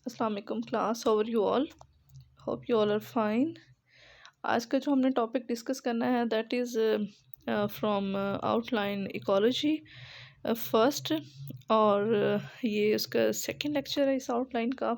अस्सलाम वालेकुम class, how are you all? Hope you all are fine. आज का जो हमने टॉपिक डिस्कस करना है that is from outline ecology first, और ये उसका सेकंड लेक्चर है इस आउटलाइन का।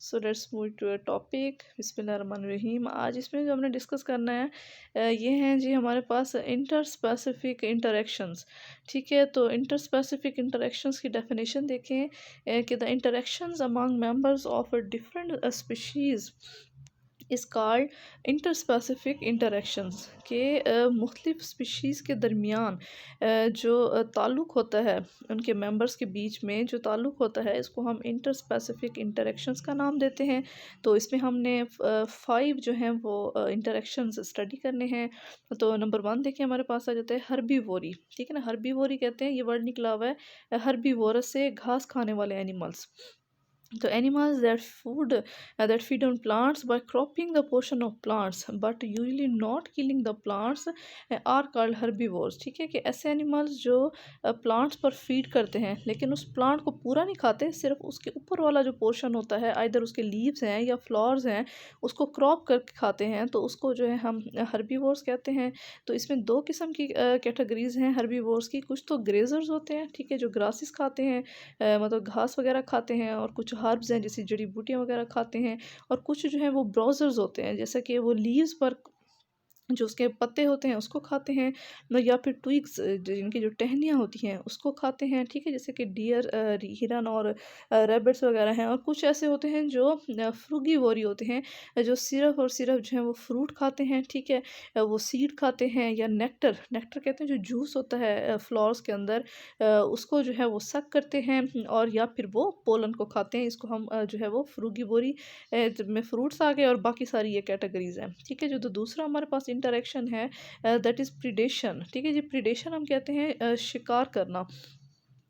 So let's move to a topic. बिस्मिल्लाहिर्रहमानिर्रहीम। आज इसमें जो हमने डिस्कस करना है ये हैं जी हमारे पास इंटर स्पेसिफिक इंटरेक्शंस। ठीक है, तो इंटर स्पेसिफिक इंटरेक्शंस की डेफिनेशन देखें कि the interactions among members of a different species इस कॉल्ड इंटर स्पेसिफिक इंटरेक्शंस के मुख्तलिफ स्पीशीज़ के दरमियान जो ताल्लुक़ होता है, उनके मेंबर्स के बीच में जो ताल्लुक़ होता है, इसको हम इंटर स्पेसिफिक इंटरेक्शंस का नाम देते हैं। तो इसमें हमने 5 जो हैं वो इंटरेक्शंस स्टडी करने हैं। तो नंबर 1 देखिए हमारे पास आ जाता है हर्बीवोरी। ठीक है ना, हर्बीवोरी कहते हैं, ये वर्ड निकला हुआ है हर्बीवोरस से, घास खाने वाले एनिमल्स। तो animals that feed on plants by cropping the portion of plants but usually not killing the plants are called herbivores। ठीक है, कि ऐसे एनिमल्स जो प्लांट्स पर फीड करते हैं लेकिन उस प्लांट को पूरा नहीं खाते, सिर्फ उसके ऊपर वाला जो पोर्शन होता है, आइदर उसके लीव्स हैं या फ्लावर्स हैं, उसको क्रॉप करके खाते हैं, तो उसको जो है हम हर्बीवोर्स कहते हैं। तो इसमें दो किस्म की कैटेगरीज हैं हर्बीवोर्स की। कुछ तो ग्रेजर्स होते हैं, ठीक है, जो ग्रासेस खाते हैं, मतलब घास वगैरह खाते हैं, और कुछ हर्ब्स हैं जैसे जड़ी बूटियाँ वगैरह खाते हैं, और कुछ जो है वो ब्राउज़र्स होते हैं, जैसे कि वो लीव्स पर जो उसके पत्ते होते हैं उसको खाते हैं, या फिर ट्विग्स जिनकी जो टहनियाँ होती हैं उसको खाते हैं। ठीक है, जैसे कि डियर, हिरन और रैबिट्स वगैरह हैं। और कुछ ऐसे होते हैं जो फ्रूगीवोरी होते हैं, जो सिर्फ और सिर्फ जो है वो फ्रूट खाते हैं। ठीक है, वो सीड खाते हैं, या नेक्टर नेक्टर कहते हैं जो जूस होता है फ्लावर्स के अंदर, उसको जो है वो सक करते हैं, और या फिर वो पोलन को खाते हैं। इसको हम जो है वो फ्रूगीवोरी में फ्रूट्स आ गए, और बाकी सारी ये कैटेगरीज हैं। ठीक है, जो दूसरा हमारे पास इंटरेक्शन है दैट इज़ प्रीडेशन। ठीक है जी, प्रीडेशन हम कहते हैं शिकार करना।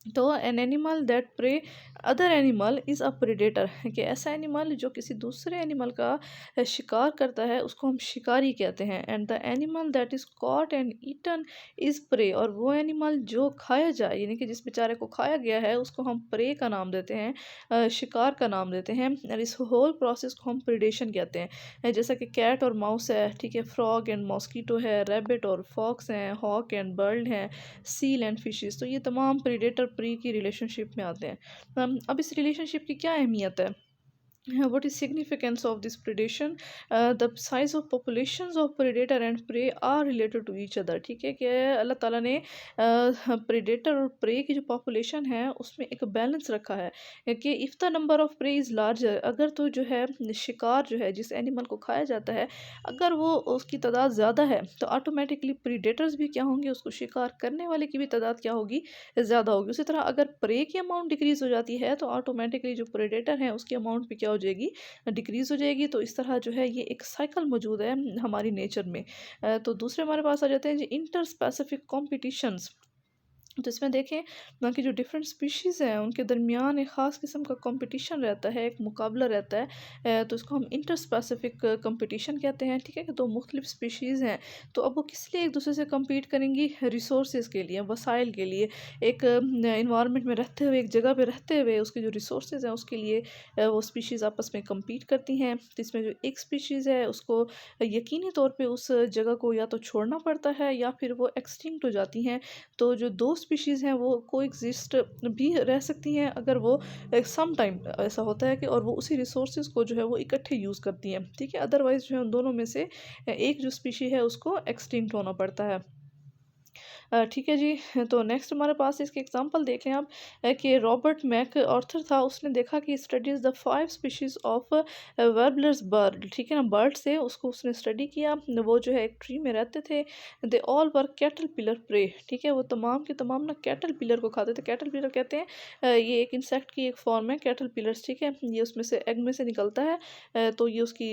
तो an animal that prey other animal is a predator, कि ऐसा एनिमल जो किसी दूसरे एनिमल का शिकार करता है उसको हम शिकारी कहते हैं। And the animal that is caught and eaten is prey, और वो एनिमल जो खाया जाए, यानी कि जिस बेचारे को खाया गया है, उसको हम प्रे का नाम देते हैं, शिकार का नाम देते हैं। और इस होल प्रोसेस को हम प्रिडेशन कहते हैं। जैसा कि कैट और माउस है, ठीक है, फ्रॉग एंड मॉस्कीटो है, रैबिट और फॉक्स हैं, हॉक एंड बर्ड हैं, सील एंड फिशेस। तो ये तमाम प्रीडेटर प्री की रिलेशनशिप में आते हैं। अब इस रिलेशनशिप की क्या अहमियत है? What is significance of this predation? The size of populations of predator and prey are related to each other। ठीक है, कि अल्लाह ताला ने प्रेडेटर और प्रे की जो पॉपुलेशन है उसमें एक बैलेंस रखा है, कि if the number of prey is larger, अगर तो जो है शिकार जो है जिस एनिमल को खाया जाता है, अगर वो उसकी तादाद ज़्यादा है, तो ऑटोमेटिकली प्रीडेटर्स भी क्या होंगे, उसको शिकार करने वाले की भी तादाद क्या होगी, ज़्यादा होगी। उसी तरह अगर प्रे की अमाउंट डिक्रीज़ हो जाती है, तो ऑटोमेटिकली जो प्रेडेटर हैं उसकी अमाउंट भी क्या हो जाएगी, डिक्रीज़ हो जाएगी। तो इस तरह जो है ये एक साइकिल मौजूद है हमारी नेचर में। तो दूसरे हमारे पास आ जाते हैं जी इंटर स्पेसिफिक कॉम्पिटिशन्स। तो इसमें देखें ना कि जो डिफरेंट स्पीशीज़ हैं उनके दरमियान एक ख़ास किस्म का कंपटीशन रहता है, एक मुकाबला रहता है। तो इसको हम इंटर स्पेसिफिक कंपटीशन कहते हैं। ठीक है, कि दो मुख्तलिफ स्पीशीज़ हैं, तो अब वो किस लिए एक दूसरे से compete करेंगी, रिसोर्सेज के लिए, वसाइल के लिए। एक इन्वायरमेंट में रहते हुए, एक जगह पे रहते हुए उसके जो रिसोर्सेज हैं उसके लिए वो स्पीशीज़ आपस में compete करती हैं। तो इसमें जो एक स्पीशीज़ है उसको यकीनी तौर पर उस जगह को या तो छोड़ना पड़ता है, या फिर वो एक्सटिंक्ट हो जाती हैं। तो जो दो स्पीशीज़ हैं वो कोएग्जिस्ट भी रह सकती हैं, अगर वो सम टाइम ऐसा होता है कि, और वो उसी रिसोर्सेज को जो है वो इकट्ठे यूज़ करती हैं। ठीक है, अदरवाइज़ जो है उन दोनों में से एक जो स्पीशी है उसको एक्सटिंक्ट होना पड़ता है। ठीक है जी। तो नेक्स्ट हमारे पास इसके एग्जांपल देख लें आप, कि रॉबर्ट मैक ऑर्थर था, उसने देखा कि studies the 5 species of warblers bird. ठीक है ना, बर्ड से उसको उसने स्टडी किया। वो जो है एक ट्री में रहते थे। They all were caterpillar prey. ठीक है, वो तमाम के तमाम ना कैटल पिलर को खाते थे। कैटल पिलर कहते हैं ये एक इंसेक्ट की एक फॉर्म है कैटल पिलर्स। ठीक है, ये उसमें से एग में से निकलता है। तो ये उसकी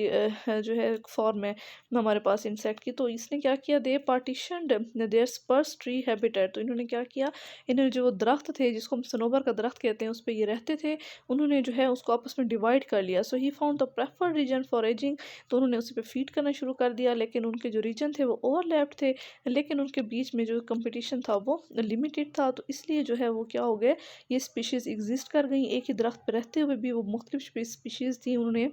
जो है फॉर्म है हमारे पास इंसेक्ट की। तो इसने क्या किया, दे partitioned there Spurs tree habitat. तो इन्होंने क्या किया, इन्होंने जो दरख्त थे जिसको हम सनोबर का दरख्त कहते हैं उस पर ये रहते थे, उन्होंने जो है उसको आपस में डिवाइड कर लिया। So he found the preferred region for ageing, तो उन्होंने उसी पे फीड करना शुरू कर दिया, लेकिन उनके जो रीजन थे वो ओवरलैप्ड थे, लेकिन उनके बीच में जो कंपटीशन था वो लिमिटेड था। तो इसलिए जो है वो क्या हो गए, ये स्पीशीज़ एग्जिस्ट कर गई, एक ही दरख्त पर रहते हुए भी वो मुख्तलिफ स्पीशीज़ थी, उन्होंने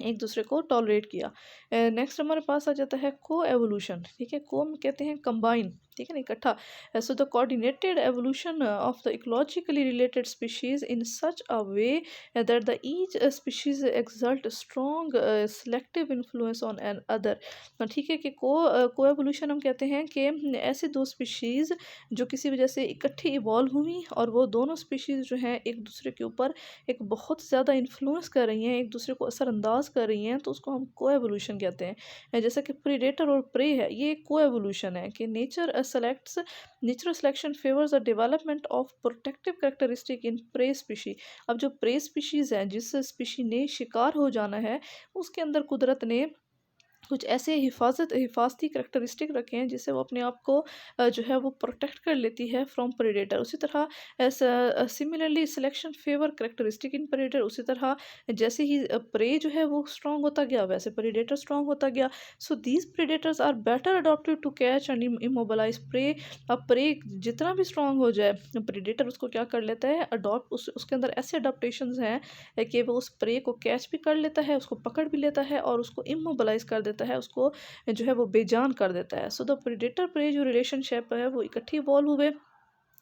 एक दूसरे को टॉलरेट किया। नेक्स्ट हमारे पास आ जाता है को एवोल्यूशन। ठीक है, को हम कहते हैं कंबाइन, ठीक है ना, इकट्ठा। So the coordinated evolution of the ecologically related species in such a way that the each species exert strong selective influence on an other. ठीक है, कि को एवोल्यूशन हम कहते हैं कि ऐसे दो स्पीशीज़ जो किसी वजह से इकट्ठी इवॉल्व हुई और वो दोनों स्पीशीज़ जो हैं एक दूसरे के ऊपर एक बहुत ज़्यादा इन्फ्लुएंस कर रही हैं, एक दूसरे को असरअंदाज कर रही हैं, तो उसको हम को एवोल्यूशन कहते हैं। जैसा कि प्रीडेटर और प्रे है, ये को एवोल्यूशन है कि natural selection favours the development of protective characteristic in prey species. अब जो प्रे स्पीशीज़ हैं, जिस स्पीशी ने शिकार हो जाना है, उसके अंदर कुदरत ने कुछ ऐसे हिफाजती करैक्टरिस्टिक रखे हैं जिससे वो अपने आप को जो है वो प्रोटेक्ट कर लेती है फ्रॉम प्रेडेटर। उसी तरह सिमिलरली सिलेक्शन फेवर करैक्टरिस्टिक इन प्रेडेटर, उसी तरह जैसे ही प्रे जो है वो स्ट्रॉन्ग होता गया वैसे प्रेडेटर स्ट्रॉन्ग होता गया। So these predators are better adapted to catch and immobilise prey. अब प्रे जितना भी स्ट्रॉन्ग हो जाए, प्रेडेटर उसको क्या कर लेता है, अडॉप्ट, उसके अंदर ऐसे अडोप्टेशंस हैं कि वो उस प्रे को कैच भी कर लेता है, उसको पकड़ भी लेता है और उसको इमोबलाइज कर देता है, उसको जो है वो बेजान कर देता है। सो द प्रेडेटर प्रे जो रिलेशनशिप है वो इकट्ठी इवॉल्व हुए।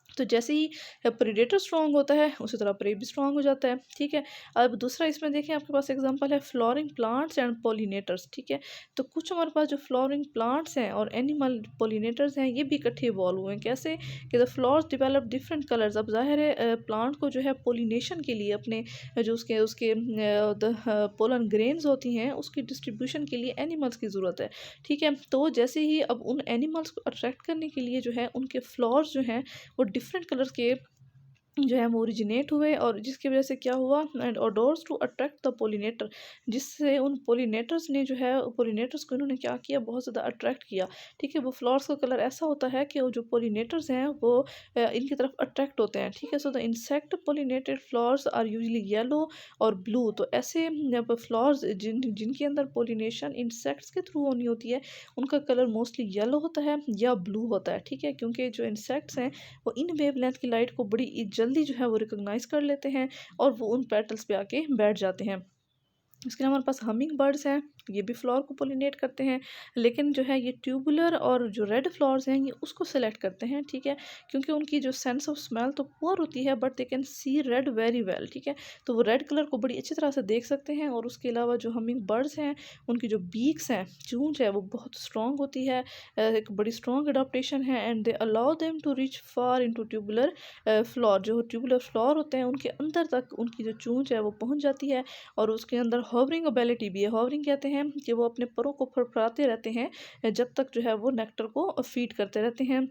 तो जैसे ही प्रेडेटर स्ट्रांग होता है उसी तरह प्रे भी स्ट्रांग हो जाता है। ठीक है, अब दूसरा इसमें देखें, आपके पास एग्जांपल है फ्लोरिंग प्लांट्स एंड पोलिनेटर्स। ठीक है, तो कुछ हमारे पास जो फ्लोरिंग प्लांट्स हैं और एनिमल पोलिनेटर्स हैं ये भी इकट्ठे इवॉल्व हुए हैं। कैसे कि the flowers develop different colours. अब जाहिर है प्लांट को जो है पोलिनेशन के लिए अपने जो उसके उसके पोलन ग्रेन्स होती हैं उसकी डिस्ट्रीब्यूशन के लिए एनिमल्स की ज़रूरत है। ठीक है, तो जैसे ही अब उन एनिमल्स को अट्रैक्ट करने के लिए जो है उनके फ्लावर्स जो हैं वो डिफरेंट कलर्स के जो है वो ओरिजिनेट हुए, और जिसकी वजह से क्या हुआ, and odours to attract the pollinator, जिससे उन पोलिनेटर्स ने जो है पोलिनेटर्स को इन्होंने क्या किया, बहुत ज़्यादा अट्रैक्ट किया। ठीक है, वो फ्लावर्स का कलर ऐसा होता है कि वो जो पोलिनेटर्स हैं वो इनकी तरफ अट्रैक्ट होते हैं। ठीक है, so the insect pollinated flowers are usually yellow और ब्लू। तो ऐसे फ्लावर्स जिनके अंदर पोलिनेशन इंसेक्ट्स के थ्रू होनी होती है उनका कलर मोस्टली येलो होता है या ब्लू होता है। ठीक है, क्योंकि जो इंसेक्ट्स हैं वो इन वेवलेंथ की लाइट को बड़ी जल्दी जो है वो रिकॉग्नाइज कर लेते हैं और वो उन पेटल्स पे आके बैठ जाते हैं। इसके अलावा हमारे पास हमिंग बर्ड्स हैं, ये भी फ्लावर को पोलिनेट करते हैं, लेकिन जो है ये ट्यूबुलर और जो रेड फ्लावर्स हैं ये उसको सेलेक्ट करते हैं। ठीक है, क्योंकि उनकी जो सेंस ऑफ स्मेल तो पुअर होती है but they can see red very well. ठीक है, तो वो रेड कलर को बड़ी अच्छी तरह से देख सकते हैं। और उसके अलावा जो हमिंग बर्ड्स हैं उनकी जो बीक्स हैं, चूंच है, वो बहुत स्ट्रॉन्ग होती है, एक बड़ी स्ट्रॉन्ग अडोप्टेशन है, and they allow them to reach far into tubular flower. जो ट्यूबुलर फ्लावर होते हैं उनके अंदर तक उनकी जो चूंच है वो पहुंच जाती है, और उसके अंदर हॉवरिंग एबिलिटी भी है। हॉवरिंग कहते हैं कि वो अपने परों को फड़फड़ाते रहते हैं जब तक जो है वो नेक्टर को फीड करते रहते हैं।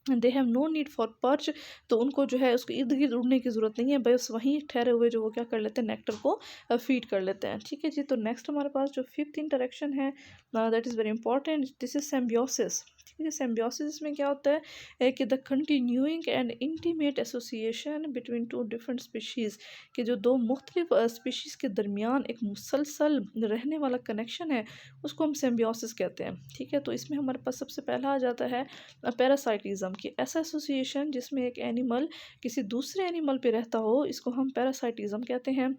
They have no need for perch, तो उनको जो है उसको इर्द गिर्द उड़ने की ज़रूरत नहीं है, बस वहीं ठहरे हुए जो वो क्या कर लेते हैं, नेक्टर को फीड कर लेते हैं। ठीक है जी, तो नेक्स्ट हमारे पास जो फिफ्थ इंटरेक्शन है that is very important, this is symbiosis. ठीक है, सिम्बियोसिस में क्या होता है कि the continuing and intimate association between two different species, कि जो दो मुख्तलिफ स्पीशीज़ के दरमियान एक मुसलसल रहने वाला कनेक्शन है उसको हम सिम्बियोसिस कहते हैं। ठीक है, तो इसमें हमारे पास सबसे पहला आ जाता है पैरासाइटिज्म, की ऐसा एसोसिएशन जिसमें एक एनिमल किसी दूसरे एनिमल पे रहता हो, इसको हम पैरासाइटिज्म कहते हैं।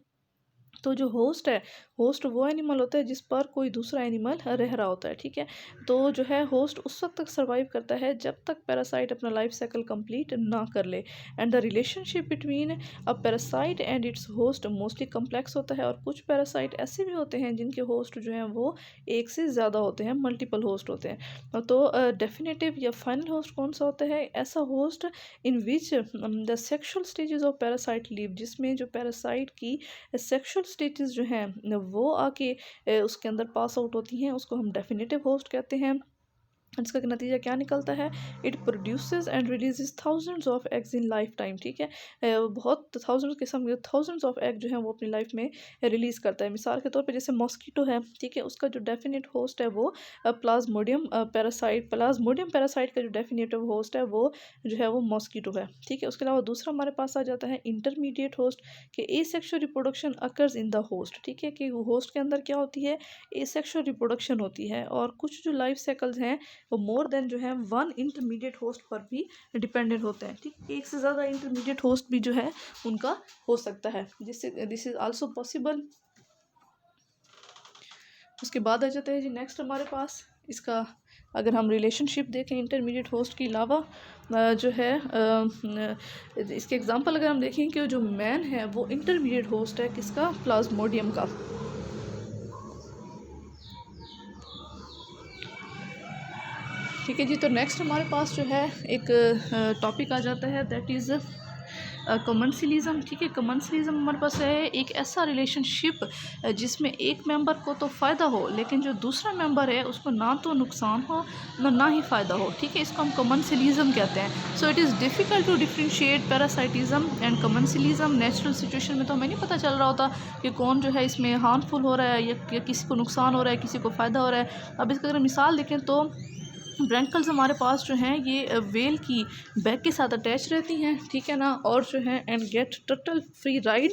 तो जो होस्ट है, होस्ट वो एनिमल होता है जिस पर कोई दूसरा एनिमल रह रहा होता है। ठीक है, तो जो है होस्ट उस वक्त तक सर्वाइव करता है जब तक पैरासाइट अपना लाइफ साइकिल कंप्लीट ना कर ले। And the relationship between a parasite and it's host mostly complex होता है, और कुछ पैरासाइट ऐसे भी होते हैं जिनके होस्ट जो हैं वो एक से ज़्यादा होते हैं, मल्टीपल होस्ट होते हैं। तो डेफिनेटिव या फाइनल होस्ट कौन सा होता है, ऐसा host in which the sexual stages of parasite live, जिसमें जो पैरासाइट की सेक्शुअल स्टेजेस जो हैं वो आके उसके अंदर पास आउट होती हैं, उसको हम डेफिनेटिव होस्ट कहते हैं। इसका नतीजा क्या निकलता है, it produces and releases thousands of eggs in life time, ठीक है। बहुत थाउजेंड्स किस्म के थाउजेंड्स ऑफ एग जो है वो अपनी लाइफ में रिलीज़ करता है। मिसाल के तौर पे जैसे मॉस्कीटो है, ठीक है, उसका जो डेफिनेट होस्ट है वो प्लाज्मोडियम पैरासाइट का जो डेफिनेटिव होस्ट है वो जो है वो मॉस्कीटो है, ठीक है। उसके अलावा दूसरा हमारे पास आ जाता है इंटरमीडिएट होस्ट, कि asexual reproduction occurs in the host, ठीक है, कि होस्ट के अंदर क्या होती है, एसेक्सुअल रिप्रोडक्शन होती है। और कुछ जो लाइफ साइकिल्स हैं वो मोर देन जो है वन इंटरमीडिएट होस्ट पर भी डिपेंडेंट होते हैं, ठीक। एक से ज़्यादा इंटरमीडिएट होस्ट भी जो है उनका हो सकता है, जिससे दिस इज़ आल्सो पॉसिबल। उसके बाद आ जाता है जी नेक्स्ट हमारे पास इसका, अगर हम रिलेशनशिप देखें इंटरमीडिएट होस्ट के अलावा जो है इसके एग्जांपल अगर हम देखें कि जो मैन है वो इंटरमीडिएट होस्ट है किसका, प्लाज्मोडियम का। ठीक है जी, तो नेक्स्ट हमारे पास जो है एक टॉपिक आ जाता है दैट इज़ कमेंसलिज्म, ठीक है। कमेंसलिज्म हमारे पास है एक ऐसा रिलेशनशिप जिसमें एक मेंबर को तो फ़ायदा हो लेकिन जो दूसरा मेंबर है उसको ना तो नुकसान हो ना ही फ़ायदा हो, ठीक है। इसको हम कमेंसलिज्म कहते हैं। So it is difficult to differentiate parasitism and commensalism. Natural situation में तो हमें नहीं पता चल रहा होता कि कौन जो है इसमें हार्मफुल हो रहा है या किसी को नुकसान हो रहा है, किसी को फ़ायदा हो रहा है। अब इसका अगर मिसाल देखें तो ब्रैंकल्स हमारे पास जो हैं ये वेल की बैक के साथ अटैच रहती हैं, ठीक है ना, और जो है and get turtle free ride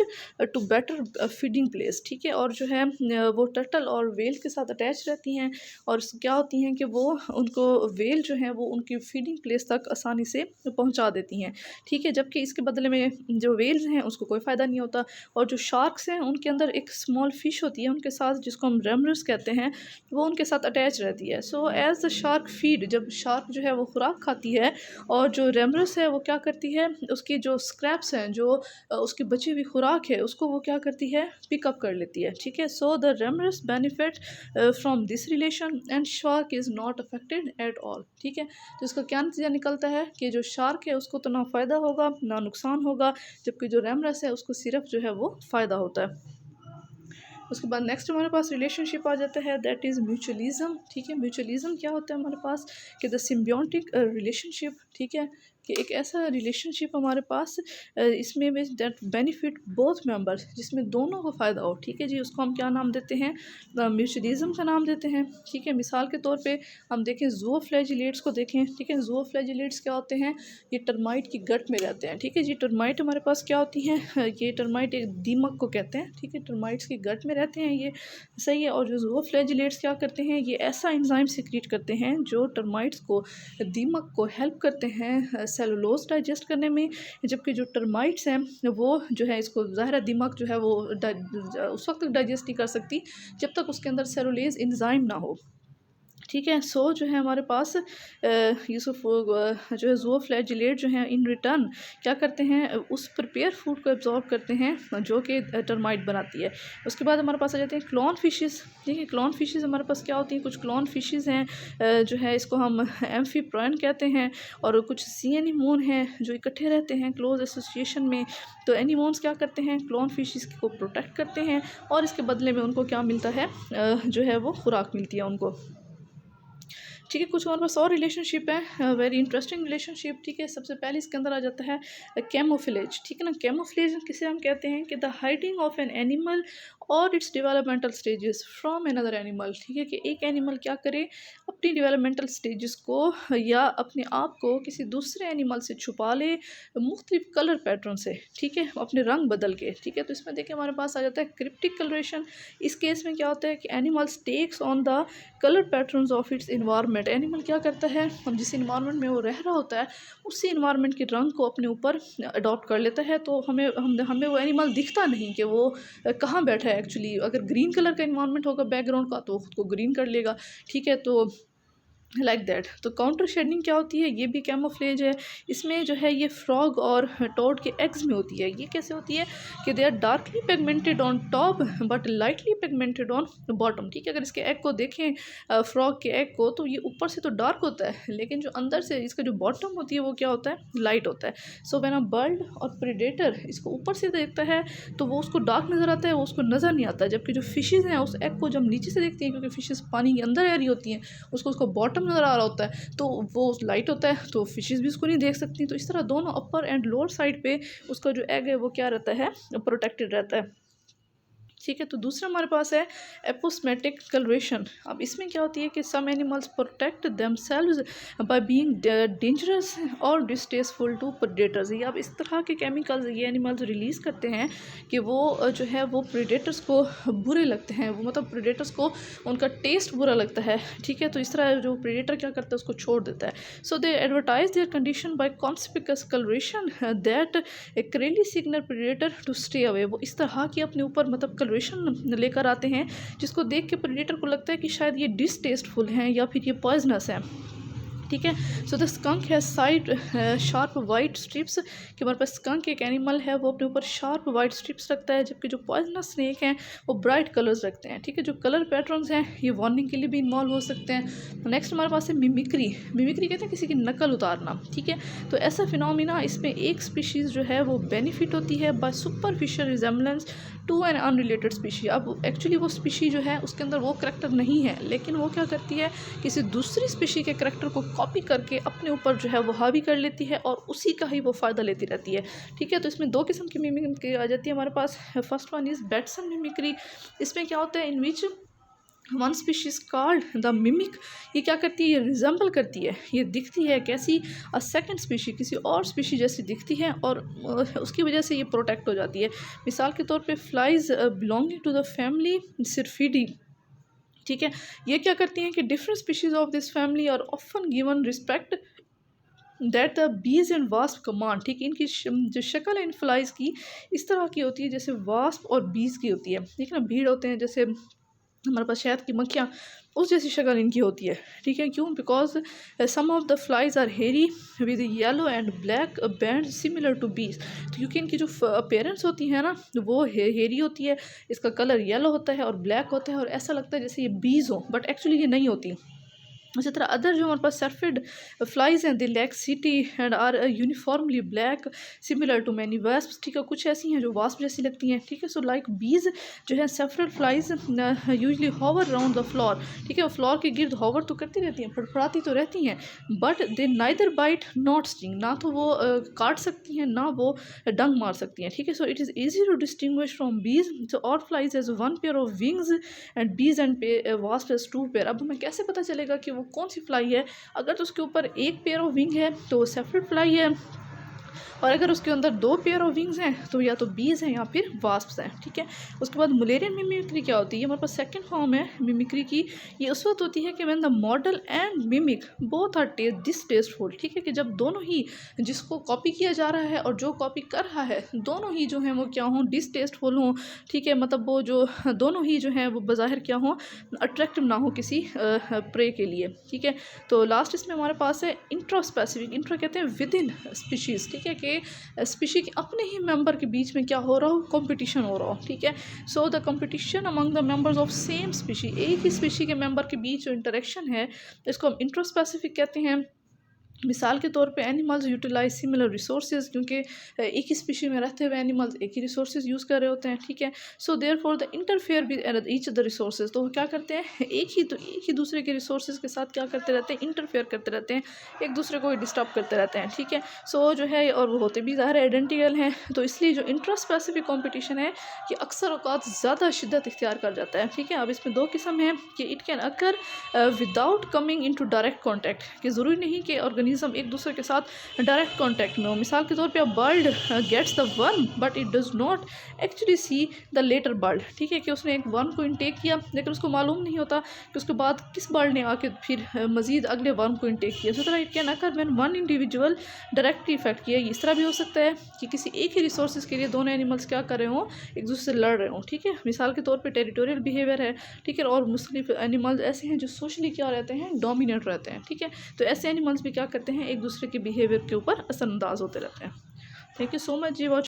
to better feeding place, ठीक है। और जो है वो टर्टल और वेल के साथ अटैच रहती हैं और क्या होती हैं कि वो उनको वेल जो है वो उनकी फीडिंग प्लेस तक आसानी से पहुंचा देती हैं, ठीक है। जबकि इसके बदले में जो वेल्स हैं उसको कोई फ़ायदा नहीं होता। और जो शार्क्स हैं उनके अंदर एक स्मॉल फिश होती है उनके साथ, जिसको हम रेमरस कहते हैं, वो उनके साथ अटैच रहती है। So as the shark feed, जब शार्क जो है वो खुराक खाती है और जो रेमरस है वो क्या करती है, उसकी जो स्क्रैप्स हैं, जो उसकी बची हुई खुराक है उसको वो क्या करती है, पिकअप कर लेती है, ठीक है। So the remoras benefit from this relation and shark is not affected at all, ठीक है। तो इसका क्या नतीजा निकलता है कि जो शार्क है उसको तो ना फ़ायदा होगा ना नुकसान होगा, जबकि जो रेमरस है उसको सिर्फ जो है वो फ़ायदा होता है। उसके बाद नेक्स्ट हमारे पास रिलेशनशिप आ जाता है दैट इज़ म्यूचुअलिज्म, ठीक है। म्यूचुअलिज्म क्या होता है हमारे पास, कि द सिम्बियोटिक रिलेशनशिप, ठीक है, कि एक ऐसा रिलेशनशिप हमारे पास इसमें दैट बेनिफिट बोथ मेंबर्स, जिसमें दोनों को फ़ायदा हो, ठीक है जी। उसको हम क्या नाम देते हैं, म्यूचुअलिज्म का नाम देते हैं, ठीक है। मिसाल के तौर पे हम देखें ज़ूओफ्लैजिलेट्स को देखें, ठीक है। ज़ूओफ्लैजिलेट्स क्या होते हैं, ये टर्माइट की गट में रहते हैं, ठीक है जी। टर्माइट हमारे पास क्या होती हैं, ये टर्माइट एक दीमक को कहते हैं, ठीक है। टर्माइट्स की गट में रहते हैं ये, सही है। और जो ज़ूओफ्लैजिलेट्स क्या करते हैं, ये ऐसा एंजाइम सिक्रीट करते हैं जो टर्माइट्स को, दीमक को हेल्प करते हैं सेलुलोज डाइजेस्ट करने में। जबकि जो टर्माइट्स हैं वो जो है इसको, ज़ाहिर है दीमक जो है वो उस वक्त तक डाइजेस्ट नहीं कर सकती जब तक उसके अंदर सेलुलोज एंजाइम ना हो, ठीक है। सो जो है हमारे पास यूसुफ जो है ज़ूओफ्लैजिलेट जो हैं इन रिटर्न क्या करते हैं, उस प्रिपेयर फूड को एब्जॉर्ब करते हैं जो कि टर्माइट बनाती है। उसके बाद हमारे पास आ जाते हैं क्लॉन फिशेस, ठीक है। क्लॉन फिशेस हमारे पास क्या होती हैं, कुछ क्लॉन फिशेस हैं जो है इसको हम एम्फीप्रॉन कहते हैं, और कुछ सी एनीमोन हैं जो इकट्ठे रहते हैं क्लोज एसोसिएशन में। तो एनीमोन्स क्या करते हैं, क्लॉन फिशेस को प्रोटेक्ट करते हैं और इसके बदले में उनको क्या मिलता है, जो है वो खुराक मिलती है उनको, ठीक है। कुछ हमारे पास और रिलेशनशिप है, वेरी इंटरेस्टिंग रिलेशनशिप, ठीक है। सबसे पहले इसके अंदर आ जाता है कैमोफ्लेज, ठीक है ना। कैमोफ्लेज किसे हम कहते हैं कि the hiding of an animal और its developmental stages from another animal, ठीक है, कि एक एनिमल क्या करे, अपनी डेवलपमेंटल स्टेजेस को या अपने आप को किसी दूसरे एनिमल से छुपा ले मुख्तलिफ कलर पैटर्न से, ठीक है, अपने रंग बदल के, ठीक है। तो इसमें देखिए हमारे पास आ जाता है क्रिप्टिक कलरेशन। इस केस में क्या होता है कि animals takes on the colour patterns of its environment. Animal क्या करता है, हम जिस इन्वायरमेंट में वो रह रहा होता है उसी इन्वायरमेंट के रंग को अपने ऊपर अडॉप्ट कर लेता है। तो हमें वो एनिमल दिखता नहीं कि वो कहाँ बैठा है एक्चुअली। अगर ग्रीन कलर का इन्वायरमेंट होगा बैकग्राउंड का तो खुद को ग्रीन कर लेगा, ठीक है। तो लाइक दैट। तो काउंटर शेडिंग क्या होती है, ये भी कैमोफ्लेज है। इसमें जो है ये फ्रॉग और टोड के एग्स में होती है। ये कैसे होती है कि they are darkly pigmented on top but lightly pigmented on bottom, ठीक है। अगर इसके एग को देखें, फ्रॉग के एग को, तो ये ऊपर से तो डार्क होता है लेकिन जो अंदर से इसका जो बॉटम होती है वो क्या होता है, लाइट होता है। सो व्हेन अ बर्ड और प्रेडेटर इसको ऊपर से देखता है तो वो उसको डार्क नज़र आता है, वो उसको नज़र नहीं आता। जबकि जो फिशेज़ हैं उस एग को जब नीचे से देखती हैं, क्योंकि फिशेज़ पानी के अंदर रह रही होती हैं, उसको बॉटम बॉटम नज़र आ रहा होता है, तो वो लाइट होता है तो फिशेस भी उसको नहीं देख सकती। तो इस तरह दोनों अपर एंड लोअर साइड पे उसका जो एग है वो क्या रहता है, प्रोटेक्टेड रहता है। ठीक है, तो दूसरा हमारे पास है एपोस्मेटिक कलरेशन। अब इसमें क्या होती है कि some animals protect themselves by being dangerous और डिस्टेस्टफुल टू प्रेडेटर्स। ये अब इस तरह के केमिकल्स ये एनिमल्स रिलीज़ करते हैं कि वो जो है वो प्रेडेटर्स को बुरे लगते हैं, वो मतलब प्रेडेटर्स को उनका टेस्ट बुरा लगता है। ठीक है, तो इस तरह जो प्रेडेटर क्या करता है उसको छोड़ देता है। So they advertise their condition by conspicuous coloration that a clearly signal predator to stay away. वो इस तरह की अपने ऊपर मतलब कलरेशन लेकर आते हैं जिसको देख के प्रेडेटर को लगता है कि शायद ये डिसटेस्टफुल हैं या फिर ये पॉइजनस हैं। ठीक है, सो द स्कंक है साइड शार्प वाइट स्ट्रिप्स, कि हमारे पास स्कंक एक एनिमल है वो अपने ऊपर शार्प वाइट स्ट्रिप्स रखता है, जबकि जो पॉइजनस स्नेक हैं वो ब्राइट कलर्स रखते हैं। ठीक है, जो कलर पैटर्न्स हैं ये वार्निंग के लिए भी इन्वॉल्व हो सकते हैं। नेक्स्ट हमारे पास है मिमिक्री। मिमिक्री कहते हैं किसी की नकल उतारना। ठीक है, तो ऐसा फिनोमिना इसमें एक स्पीशीज़ जो है वो बेनिफिट होती है by superficial resemblance to an unrelated species. अब एक्चुअली वो स्पीशी जो है उसके अंदर वो करेक्टर नहीं है, लेकिन वो क्या करती है किसी दूसरी स्पीशी के करेक्टर को कॉपी करके अपने ऊपर जो है वो हावी कर लेती है और उसी का ही वो फ़ायदा लेती रहती है। ठीक है, तो इसमें दो किस्म की मिमिक्री आ जाती है हमारे पास। First one is Batesian mimicry. इसमें क्या होता है, in which one species called the mimic, ये क्या करती है, ये रिजेंबल करती है, ये दिखती है कैसी, अ सेकंड स्पीशी, किसी और स्पीशी जैसी दिखती है और उसकी वजह से ये प्रोटेक्ट हो जाती है। मिसाल के तौर पे flies belonging to the family Syrphidae. ठीक है, ये क्या करती हैं कि different species of this family are often given respect that the bees and wasp command. ठीक है, इनकी जो शक्ल है इन फ्लाइज की इस तरह की होती है जैसे वास्प और बीज की होती है। ठीक है ना, भीड़ होते हैं जैसे हमारे पास शहद की मक्खियाँ, उस जैसी शक्ल इनकी होती है। ठीक है, क्यों, because some of the flies are hairy with yellow and black band similar to bees. तो क्योंकि इनकी जो अपेयरेंस होती है ना वो हेरी होती है, इसका कलर येलो होता है और ब्लैक होता है और ऐसा लगता है जैसे ये बीज हो, बट एक्चुअली ये नहीं होती। इसी तरह अदर जो हमारे पास सर्फिड फ्लाइज हैं, they lack city and are uniformly black similar to many wasp. ठीक है, कुछ ऐसी हैं जो वास्प जैसी लगती हैं। ठीक है, सो लाइक बीज जो है syrphid flies usually hover round the floor. ठीक है, वो फ्लोर के गिर्द हॉवर तो करती रहती हैं, फड़फड़ाती तो रहती हैं, but they neither bite not sting, ना तो वो काट सकती हैं ना वो डंग मार सकती हैं। ठीक है, so it is easy to distinguish from bees. So और flies has one pair of wings and bees and wasp has two pair. अब हमें कैसे पता चलेगा कि कौन सी फ्लाई है? अगर तो उसके ऊपर एक पेयर ऑफ विंग है तो वो सेपरेट फ्लाई है, और अगर उसके अंदर दो पेयर ऑफ विंग्स हैं तो या तो बीज हैं या फिर वास्प्स हैं। ठीक है, उसके बाद मुलेरियन मिमिक्री क्या होती है, हमारे पास सेकंड फॉर्म है मिमिक्री की। ये उस वक्त होती है कि when the model and mimic both are distasteful. ठीक है, कि जब दोनों ही, जिसको कॉपी किया जा रहा है और जो कॉपी कर रहा है, दोनों ही जो हैं वो क्या हों, डिसटेस्टफुल हों। ठीक है, मतलब वो जो दोनों ही जो हैं वो बज़ाहिर क्या हों, अट्रैक्टिव ना हो किसी प्रे के लिए। ठीक है, तो लास्ट इसमें हमारे पास है इंट्रा स्पेसिफिक। इंट्रा कहते हैं विद इन स्पीशीज़। ठीक है, कि स्पीशी के अपने ही मेंबर के बीच में क्या हो रहा हो, कंपटीशन हो रहा हो। ठीक है, so the competition among the members of same species, एक ही स्पीशी के मेंबर के बीच जो इंटरेक्शन है इसको हम इंट्रोस्पेसिफिक कहते हैं। मिसाल के तौर पे एनिमल्स यूटिलाइज सिमिलर रिसोर्सेज, क्योंकि एक ही स्पीशी में रहते हुए एनिमल्स एक ही रिसोर्सेज यूज़ कर रहे होते हैं। ठीक है, so therefore the interfere with each the resources. तो क्या करते हैं, एक ही दूसरे के रिसोर्सेज के साथ क्या करते रहते हैं, इंटरफेयर करते रहते हैं, एक दूसरे को डिस्टर्ब करते रहते हैं। ठीक है, सो जो है, और वो होते भी ज़ाहिर आइडेंटिकल हैं, तो इसलिए जो इंट्रा स्पेसिफिक कॉम्पिटिशन है कि अक्सर औकात ज़्यादा शिद्दत इख्तियार कर जाता है। ठीक है, अब इसमें दो किस्म हैं कि it can occur without coming into direct contact, कि ज़रूरी नहीं कि ऑर्गेनिज्म एक दूसरे के साथ डायरेक्ट कांटेक्ट में हो। मिसाल के तौर पे a bird gets the worm but it does not actually see the latter bird. ठीक है, कि उसने एक वर्म को इनटेक किया लेकिन उसको मालूम नहीं होता कि उसके बाद किस बर्ड ने आके फिर मजीद अगले वर्म को इनटेक किया। इसी तरह it can occur when one individual directly effect किया। इस तरह भी हो सकता है कि किसी एक ही रिसोर्सेज के लिए दोनों एनिमल्स क्या कर रहे हों, एक दूसरे से लड़ रहे हों। ठीक है, मिसाल के तौर पर टेरिटोरियल बिहेवियर है। ठीक है, और मुख्तलिफ एनिमल्स ऐसे हैं जो सोशली क्या रहते हैं, डोमिनेट रहते हैं। ठीक है, तो ऐसे एनिमल्स भी क्या करते हैं, एक दूसरे के बिहेवियर के ऊपर असरअंदाज होते रहते हैं। थैंक यू सो मच जी वॉच।